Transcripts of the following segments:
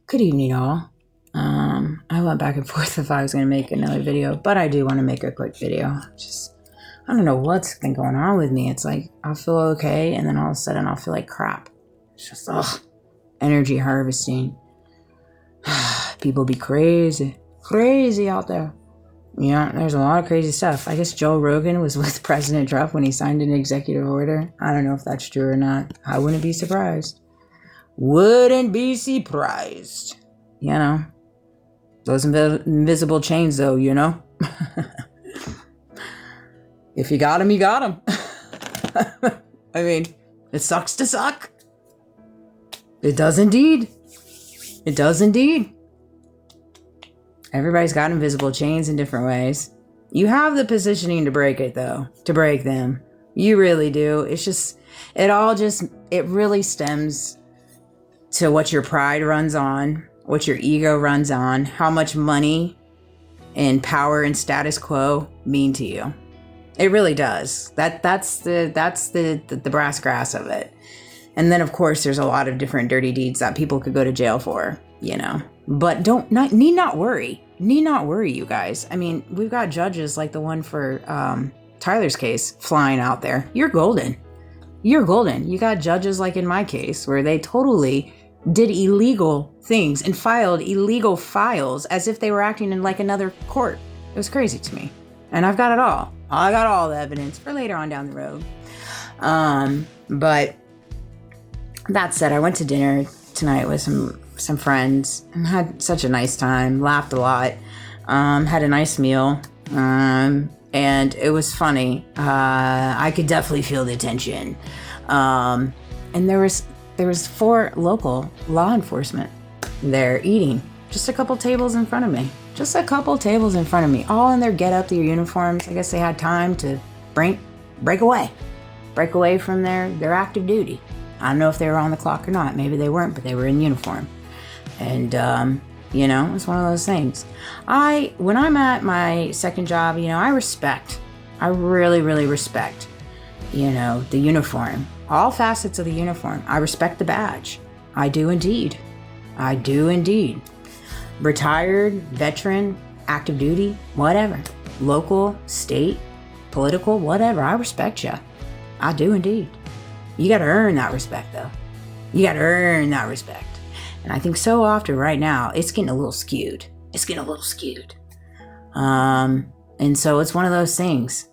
Good evening, all. I went back and forth if I was going to make another video, but I do want to make a quick video. I don't know what's been going on with me. It's like, I'll feel okay, and then all of a sudden I'll feel like crap. It's just, energy harvesting. People be crazy out there. Yeah, there's a lot of crazy stuff. I guess Joe Rogan was with President Trump when he signed an executive order. I don't know if that's true or not. I wouldn't be surprised. You know, those invisible chains, though, you know. If you got them, you got them. I mean, it sucks to suck. It does indeed. It does indeed. Everybody's got invisible chains in different ways. You have the positioning to break it, though, to break them. You really do. It's just, it really stems to what your pride runs on, what your ego runs on, how much money and power and status quo mean to you. It really does. That's the brass grass of it. And then, of course, there's a lot of different dirty deeds that people could go to jail for, you know. But need not worry. Need not worry, you guys. I mean, we've got judges like the one for Tyler's case flying out there. You're golden. You're golden. You got judges like in my case where they totally did illegal things and filed illegal files as if they were acting in like another court. It was crazy to me. And I've got it all. I got all the evidence for later on down the road. But that said, I went to dinner tonight with some friends and had such a nice time, laughed a lot, had a nice meal, and it was funny. I could definitely feel the tension. And there was 4 local law enforcement there eating, just a couple tables in front of me. Just a couple tables in front of me, all in their get-up, their uniforms. I guess they had time to break away from their active duty. I don't know if they were on the clock or not. Maybe they weren't, but they were in uniform. And, you know, it's one of those things. When I'm at my second job, you know, I really, really respect, you know, the uniform, all facets of the uniform. I respect the badge. I do indeed. I do indeed. Retired, veteran, active duty, whatever. Local, state, political, whatever. I respect you. I do indeed. You got to earn that respect, though. You got to earn that respect. And I think so often right now, it's getting a little skewed. And so it's one of those things.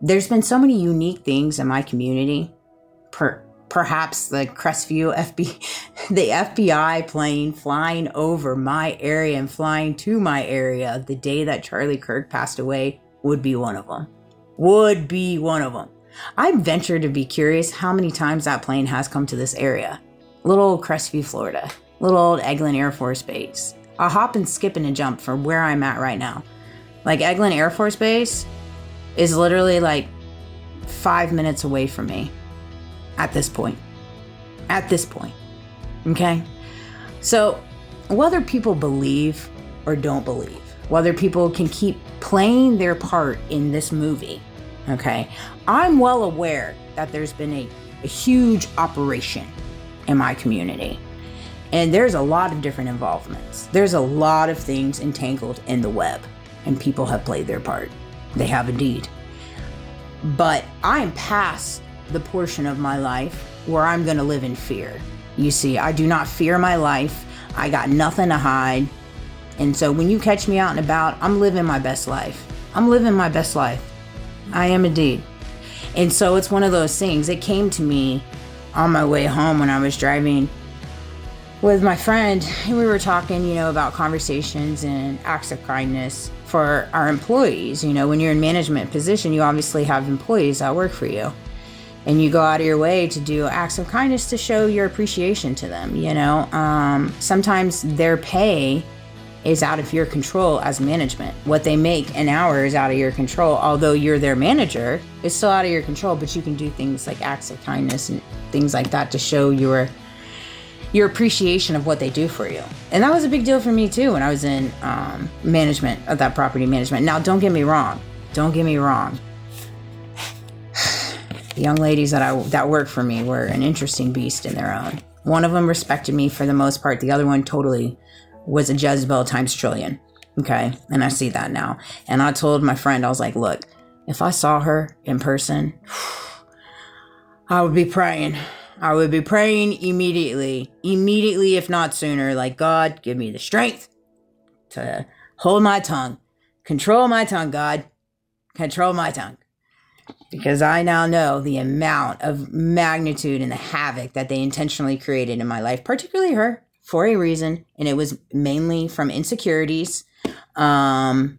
There's been so many unique things in my community. Perhaps the Crestview the FBI plane flying over my area and flying to my area the day that Charlie Kirk passed away would be one of them. I venture to be curious how many times that plane has come to this area. Little old Crestview, Florida. Little old Eglin Air Force Base. I'll hop and skip and a jump from where I'm at right now. Like, Eglin Air Force Base is literally like 5 minutes away from me at this point. Okay? So, whether people believe or don't believe, whether people can keep playing their part in this movie, okay, I'm well aware that there's been a huge operation in my community. And there's a lot of different involvements. There's a lot of things entangled in the web, and people have played their part. They have indeed. But I am past the portion of my life where I'm going to live in fear. You see, I do not fear my life. I got nothing to hide. And so when you catch me out and about, I'm living my best life. I am indeed. And so it's one of those things. It came to me on my way home when I was driving with my friend, and we were talking, you know, about conversations and acts of kindness for our employees. You know, when you're in management position, you obviously have employees that work for you, and you go out of your way to do acts of kindness to show your appreciation to them. You know, sometimes their pay is out of your control as management. What they make an hour is out of your control. Although you're their manager, it's still out of your control, but you can do things like acts of kindness and things like that to show your appreciation of what they do for you. And that was a big deal for me too when I was in management of that property management. Now, don't get me wrong. The young ladies that worked for me were an interesting beast in their own. One of them respected me for the most part. The other one totally was a Jezebel times trillion. Okay. And I see that now. And I told my friend, I was like, look, if I saw her in person, I would be praying. I would be praying immediately, if not sooner. Like, God, give me the strength to hold my tongue. Control my tongue, God. Control my tongue. Because I now know the amount of magnitude and the havoc that they intentionally created in my life, particularly her, for a reason. And it was mainly from insecurities, trauma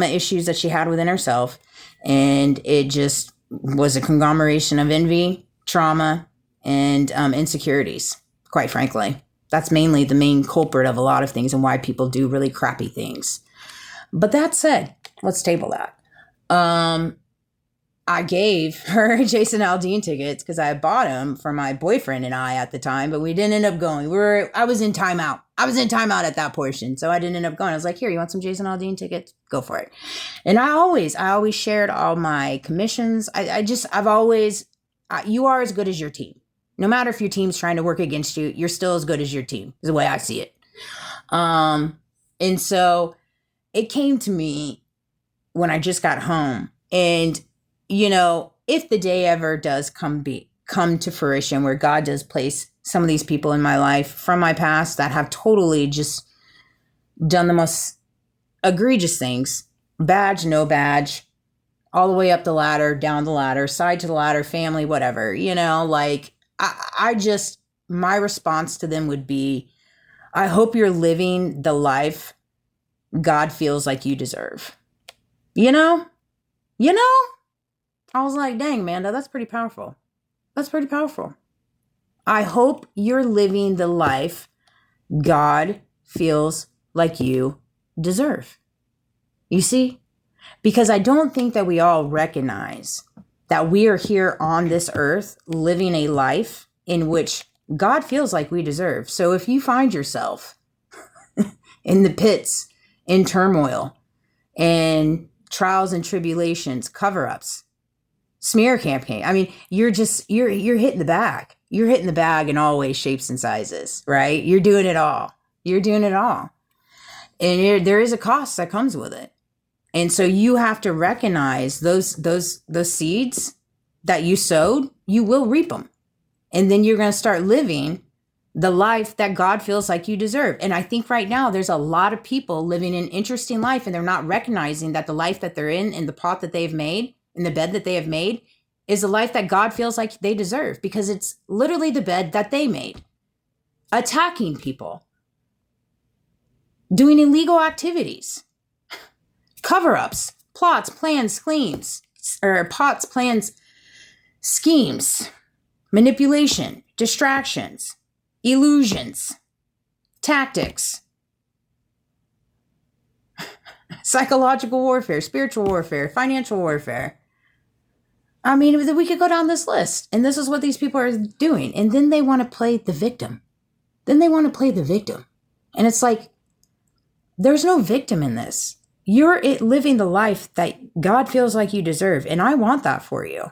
issues that she had within herself. And it just was a conglomeration of envy, trauma, and insecurities, quite frankly. That's mainly the main culprit of a lot of things and why people do really crappy things. But that said, let's table that. I gave her Jason Aldean tickets because I bought them for my boyfriend and I at the time, but we didn't end up going. I was in timeout. I was in timeout at that portion, so I didn't end up going. I was like, here, you want some Jason Aldean tickets? Go for it. And I always shared all my commissions. You are as good as your team. No matter if your team's trying to work against you, you're still as good as your team, is the way I see it. And so it came to me when I just got home. And, you know, if the day ever does come to fruition where God does place some of these people in my life from my past that have totally just done the most egregious things, badge, no badge, all the way up the ladder, down the ladder, side to the ladder, family, whatever, you know, like my response to them would be, I hope you're living the life God feels like you deserve. You know, I was like, dang, Amanda, that's pretty powerful. That's pretty powerful. I hope you're living the life God feels like you deserve. You see? Because I don't think that we all recognize that we are here on this earth living a life in which God feels like we deserve. So if you find yourself in the pits, in turmoil, in trials and tribulations, cover-ups, smear campaign, I mean, you're hitting the bag. You're hitting the bag in all ways, shapes, and sizes, right? You're doing it all. You're doing it all. And there is a cost that comes with it. And so you have to recognize those seeds that you sowed, you will reap them. And then you're going to start living the life that God feels like you deserve. And I think right now there's a lot of people living an interesting life and they're not recognizing that the life that they're in the pot that they've made, in the bed that they have made, is the life that God feels like they deserve, because it's literally the bed that they made. Attacking people, doing illegal activities, cover-ups, plots, plans, schemes, manipulation, distractions, illusions, tactics, psychological warfare, spiritual warfare, financial warfare. I mean, we could go down this list, and this is what these people are doing. And then they want to play the victim. And it's like, there's no victim in this. You're living the life that God feels like you deserve. And I want that for you.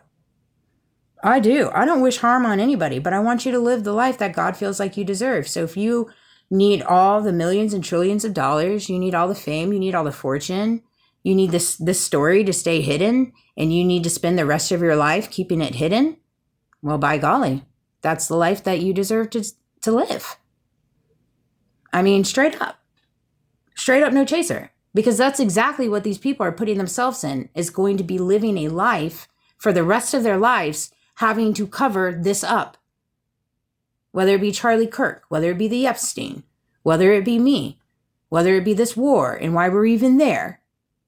I do. I don't wish harm on anybody, but I want you to live the life that God feels like you deserve. So if you need all the millions and trillions of dollars, you need all the fame, you need all the fortune, you need this story to stay hidden, and you need to spend the rest of your life keeping it hidden, well, by golly, that's the life that you deserve to live. I mean, straight up, no chaser. Because that's exactly what these people are putting themselves in, is going to be living a life for the rest of their lives, having to cover this up. Whether it be Charlie Kirk, whether it be the Epstein, whether it be me, whether it be this war and why we're even there.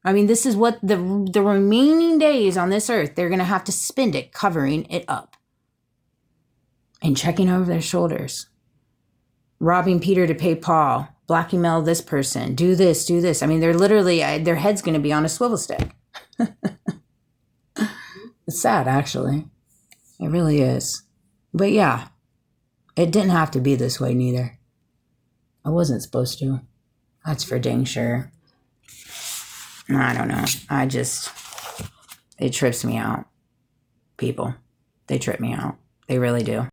I mean, this is what the remaining days on this earth, they're going to have to spend it covering it up. And checking over their shoulders. Robbing Peter to pay Paul. Blackmail this person. Do this. I mean, they're literally, their head's going to be on a swivel stick. It's sad, actually. It really is. But yeah, it didn't have to be this way neither. I wasn't supposed to. That's for dang sure. I don't know. It trips me out. People. They trip me out. They really do.